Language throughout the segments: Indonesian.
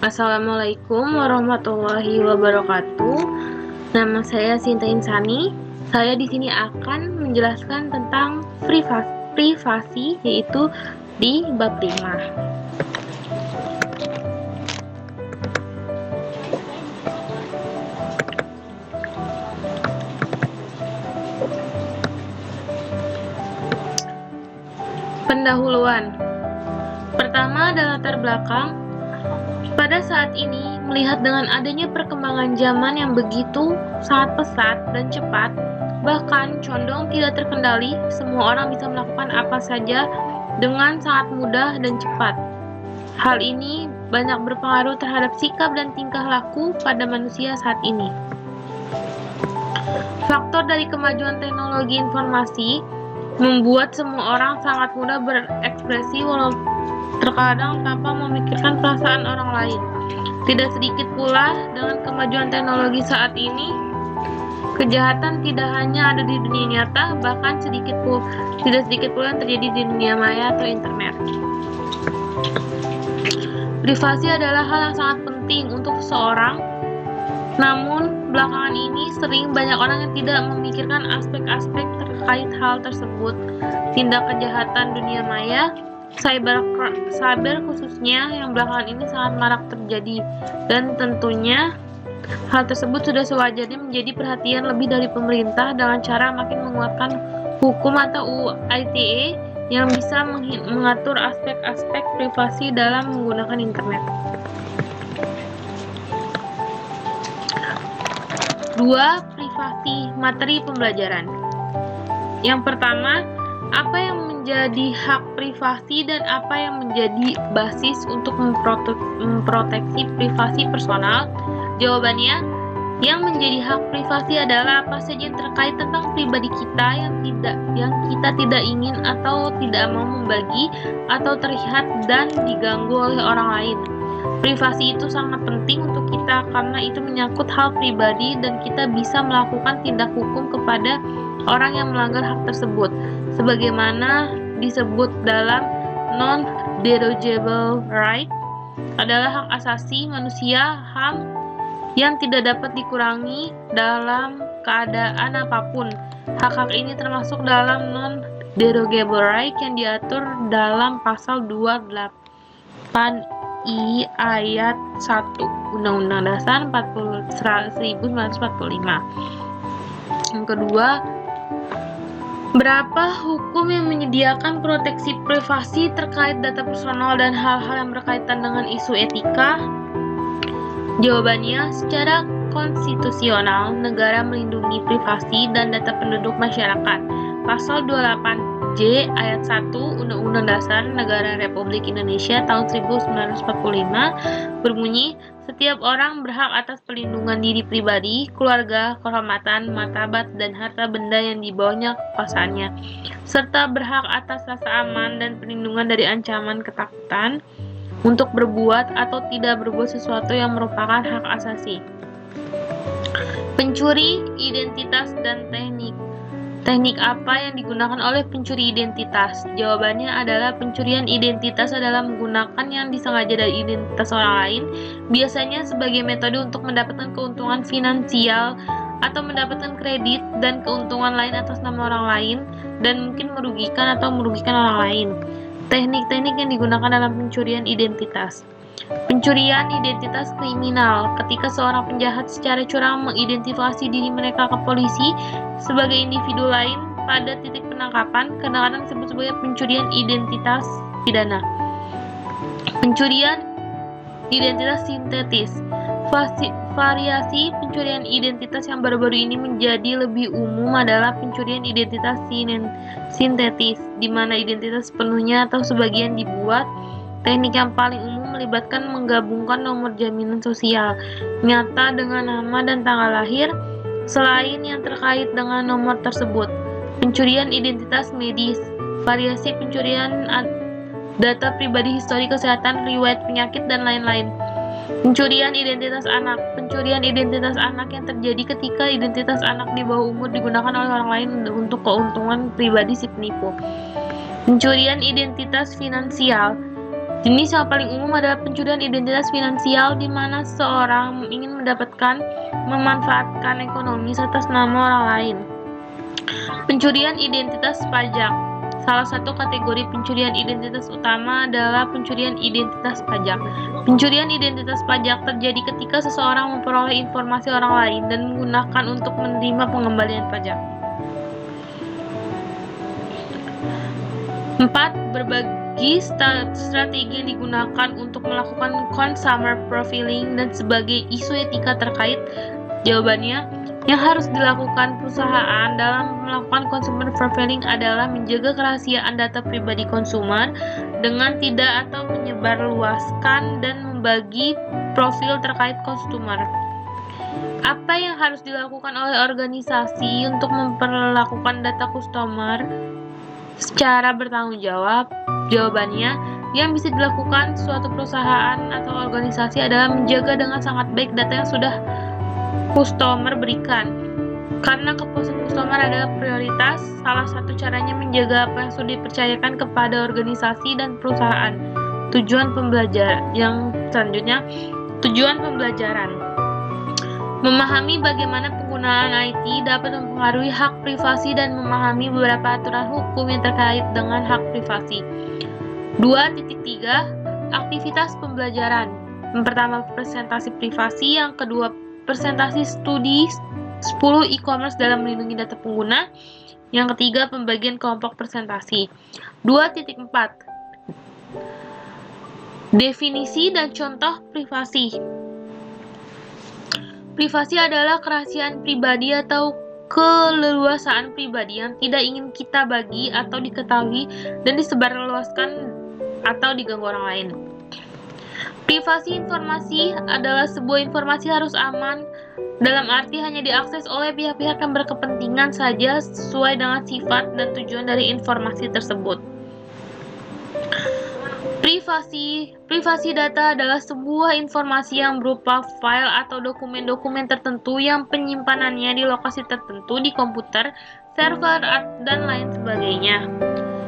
Assalamualaikum warahmatullahi wabarakatuh. Nama saya Sinta Insani. Saya di sini akan menjelaskan tentang privasi yaitu di bab 5. Pendahuluan. Pertama adalah latar belakang. Pada saat ini, melihat dengan adanya perkembangan zaman yang begitu sangat pesat dan cepat, bahkan condong tidak terkendali, semua orang bisa melakukan apa saja dengan sangat mudah dan cepat. Hal ini banyak berpengaruh terhadap sikap dan tingkah laku pada manusia saat ini. Faktor dari kemajuan teknologi informasi membuat semua orang sangat mudah berekspresi walau terkadang tanpa memikirkan perasaan orang lain. Tidak sedikit pula dengan kemajuan teknologi saat ini, kejahatan tidak hanya ada di dunia nyata, bahkan tidak sedikit pula yang terjadi di dunia maya atau internet. Privasi adalah hal yang sangat penting untuk seseorang, namun belakangan ini sering banyak orang yang tidak memikirkan aspek-aspek terkait hal tersebut. Tindak kejahatan dunia maya, cyber khususnya yang belakangan ini sangat marak terjadi, dan tentunya hal tersebut sudah sewajarnya menjadi perhatian lebih dari pemerintah dengan cara makin menguatkan hukum atau UU ITE yang bisa mengatur aspek-aspek privasi dalam menggunakan internet. 2. Privasi materi pembelajaran. Yang pertama, apa yang menjadi hak privasi dan apa yang menjadi basis untuk memproteksi privasi personal? Jawabannya, yang menjadi hak privasi adalah apa saja yang terkait tentang pribadi kita yang kita tidak ingin atau tidak mau membagi atau terlihat dan diganggu oleh orang lain. Privasi itu sangat penting untuk kita karena itu menyangkut hal pribadi dan kita bisa melakukan tindak hukum kepada orang yang melanggar hak tersebut, sebagaimana disebut dalam non-derogatable right, adalah hak asasi manusia, HAM, yang tidak dapat dikurangi dalam keadaan apapun. Hak-hak ini termasuk dalam non-derogable right yang diatur dalam pasal 28I ayat 1 Undang-Undang Dasar 1945. Yang kedua, berapa hukum yang menyediakan proteksi privasi terkait data personal dan hal-hal yang berkaitan dengan isu etika? Jawabannya, secara konstitusional, negara melindungi privasi dan data penduduk masyarakat. Pasal 28J ayat 1 Undang-Undang Dasar Negara Republik Indonesia tahun 1945 berbunyi, setiap orang berhak atas perlindungan diri pribadi, keluarga, kehormatan, martabat, dan harta benda yang dibawanya kekuasaannya, serta berhak atas rasa aman dan perlindungan dari ancaman ketakutan untuk berbuat atau tidak berbuat sesuatu yang merupakan hak asasi. Pencuri identitas dan teknik. Teknik apa yang digunakan oleh pencuri identitas? Jawabannya adalah pencurian identitas adalah menggunakan yang disengaja dari identitas orang lain, biasanya sebagai metode untuk mendapatkan keuntungan finansial atau mendapatkan kredit dan keuntungan lain atas nama orang lain, dan mungkin merugikan orang lain. Teknik-teknik yang digunakan dalam pencurian identitas. Pencurian identitas kriminal, ketika seorang penjahat secara curang mengidentifikasi diri mereka ke polisi sebagai individu lain pada titik penangkapan, kadang-kadang disebut sebagai pencurian identitas pidana. Pencurian identitas sintetis. Variasi pencurian identitas yang baru-baru ini menjadi lebih umum adalah pencurian identitas sintetis, di mana identitas sepenuhnya atau sebagian dibuat. Teknik yang paling umum melibatkan menggabungkan nomor jaminan sosial nyata dengan nama dan tanggal lahir, selain yang terkait dengan nomor tersebut. Pencurian identitas medis. Variasi pencurian data pribadi, histori kesehatan, riwayat penyakit, dan lain-lain. Pencurian identitas anak. Pencurian identitas anak yang terjadi ketika identitas anak di bawah umur digunakan oleh orang lain untuk keuntungan pribadi si penipu. Pencurian identitas finansial. Jenis yang paling umum adalah pencurian identitas finansial, di mana seseorang ingin memanfaatkan ekonomi atas nama orang lain. Pencurian identitas pajak. Salah satu kategori pencurian identitas utama adalah pencurian identitas pajak. Pencurian identitas pajak terjadi ketika seseorang memperoleh informasi orang lain dan menggunakan untuk menerima pengembalian pajak. 4. Berbagi strategi yang digunakan untuk melakukan consumer profiling dan sebagai isu etika terkait. Jawabannya, yang harus dilakukan perusahaan dalam melakukan consumer profiling adalah menjaga kerahasiaan data pribadi konsumer dengan tidak atau menyebarluaskan dan membagi profil terkait konsumer. Apa yang harus dilakukan oleh organisasi untuk memperlakukan data customer secara bertanggung jawab? Jawabannya, yang bisa dilakukan suatu perusahaan atau organisasi adalah menjaga dengan sangat baik data yang sudah customer berikan. Karena kepuasan customer adalah prioritas, salah satu caranya menjaga apa yang sudah dipercayakan kepada organisasi dan perusahaan. Tujuan pembelajaran. Yang selanjutnya, tujuan pembelajaran. Memahami bagaimana penggunaan IT dapat mempengaruhi hak privasi dan memahami beberapa aturan hukum yang terkait dengan hak privasi. 2.3 Aktivitas pembelajaran. Yang pertama, presentasi privasi. Yang kedua, presentasi studi 10 e-commerce dalam melindungi data pengguna. Yang ketiga, pembagian kelompok presentasi. 2.4 Definisi dan contoh privasi. Privasi adalah kerahasiaan pribadi atau keleluasaan pribadi yang tidak ingin kita bagi atau diketahui dan disebarluaskan atau diganggu orang lain. Privasi informasi adalah sebuah informasi harus aman, dalam arti hanya diakses oleh pihak-pihak yang berkepentingan saja sesuai dengan sifat dan tujuan dari informasi tersebut. Privasi data adalah sebuah informasi yang berupa file atau dokumen-dokumen tertentu yang penyimpanannya di lokasi tertentu di komputer, server, dan lain sebagainya.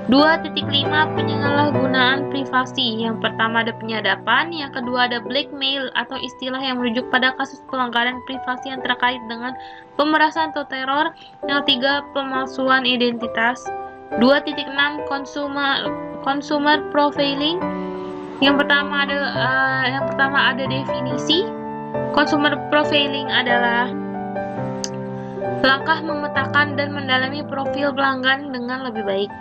2.5 Penyalahgunaan privasi. Yang pertama ada penyadapan, yang kedua ada blackmail atau istilah yang merujuk pada kasus pelanggaran privasi yang terkait dengan pemerasan atau teror. Yang ketiga pemalsuan identitas. 2.6 Consumer profiling. Yang pertama ada definisi. Consumer profiling adalah langkah memetakan dan mendalami profil pelanggan dengan lebih baik.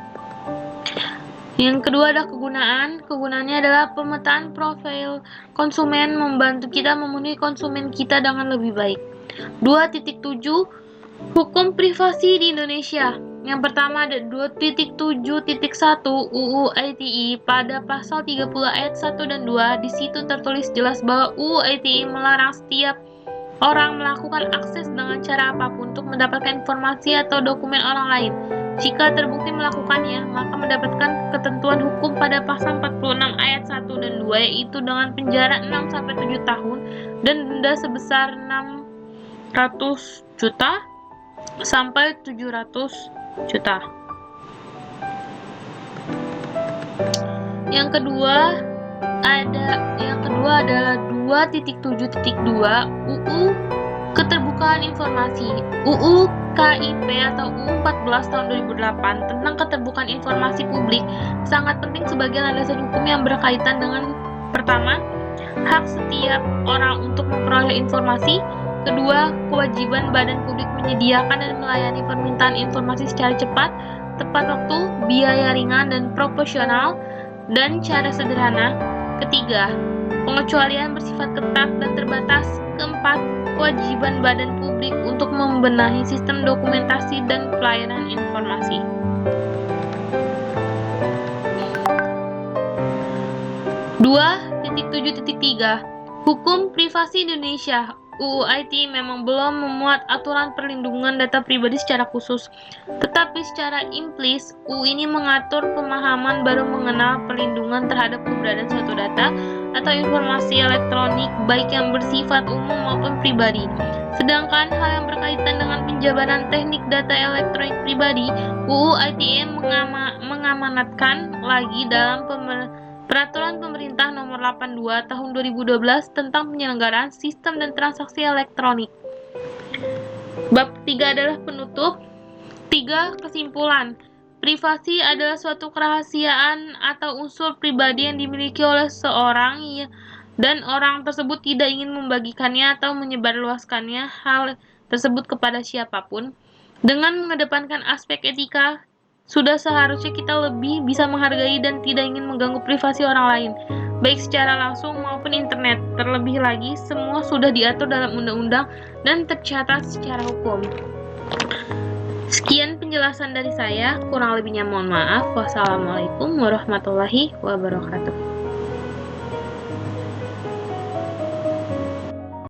Yang kedua ada kegunaan. Kegunaannya adalah pemetaan profil konsumen, membantu kita memenuhi konsumen kita dengan lebih baik. 2.7 Hukum privasi di Indonesia. Yang pertama ada 2.7.1 UU ITE pada pasal 30 ayat 1 dan 2. Di situ tertulis jelas bahwa UU ITE melarang setiap orang melakukan akses dengan cara apapun untuk mendapatkan informasi atau dokumen orang lain. Jika terbukti melakukannya, maka mendapatkan ketentuan hukum pada pasal 46 ayat 1 dan 2, yaitu dengan penjara 6-7 tahun dan denda sebesar 600 juta sampai 700 juta. Yang kedua adalah 2.7.2 UU Keterbukaan Informasi. UU KIP atau UU 14 tahun 2008 tentang keterbukaan informasi publik sangat penting sebagai landasan hukum yang berkaitan dengan pertama, hak setiap orang untuk memperoleh informasi. Kedua, kewajiban badan publik menyediakan dan melayani permintaan informasi secara cepat, tepat waktu, biaya ringan dan proporsional, dan cara sederhana. Ketiga, pengecualian bersifat ketat dan terbatas. Keempat, kewajiban badan publik untuk membenahi sistem dokumentasi dan pelayanan informasi. 2.7.3 Hukum Privasi Indonesia. UU ITE memang belum memuat aturan perlindungan data pribadi secara khusus, tetapi secara implis UU ini mengatur pemahaman baru mengenal perlindungan terhadap keberadaan suatu data atau informasi elektronik baik yang bersifat umum maupun pribadi. Sedangkan hal yang berkaitan dengan penjabaran teknik data elektronik pribadi, UU ITE mengamanatkan lagi dalam Peraturan Pemerintah Nomor 82 Tahun 2012 tentang penyelenggaraan sistem dan transaksi elektronik. Bab 3 adalah penutup. 3. Kesimpulan. Privasi adalah suatu kerahasiaan atau unsur pribadi yang dimiliki oleh seorang dan orang tersebut tidak ingin membagikannya atau menyebarluaskannya hal tersebut kepada siapapun. Dengan mengedepankan aspek etika, sudah seharusnya kita lebih bisa menghargai dan tidak ingin mengganggu privasi orang lain, baik secara langsung maupun internet. Terlebih lagi, semua sudah diatur dalam undang-undang dan tercatat secara hukum. Sekian penjelasan dari saya, kurang lebihnya mohon maaf. Wassalamualaikum warahmatullahi wabarakatuh.